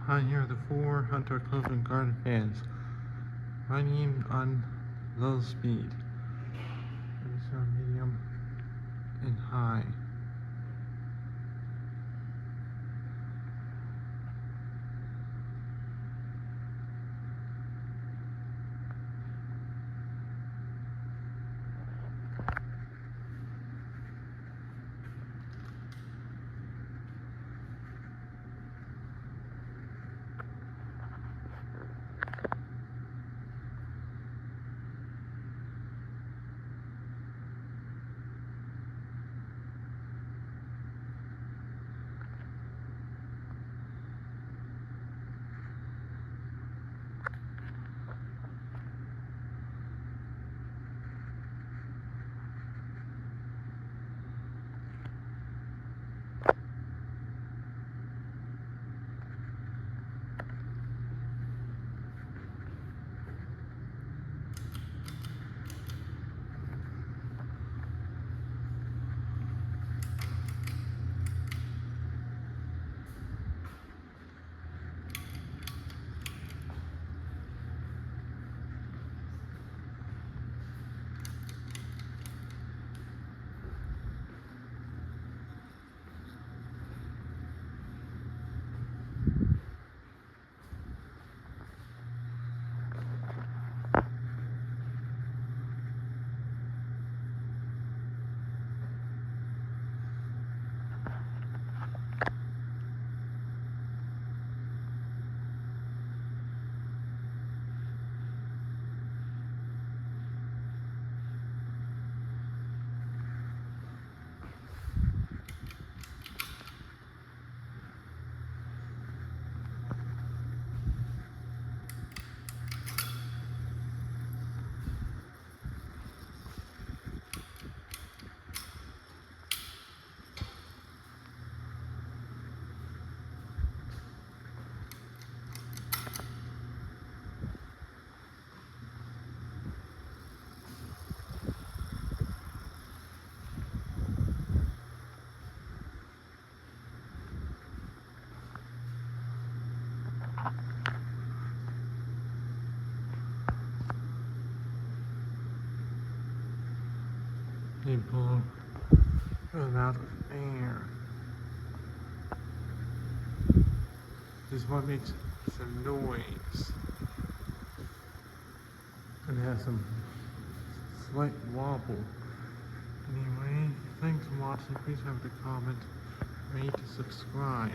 Hi, here are the 4 Hunter Clover Garden fans running on low speed. These are medium and high. They blow a lot of air. This is what makes some noise. And it has some slight wobble. Anyway, thanks for watching. Please remember to comment, rate, subscribe.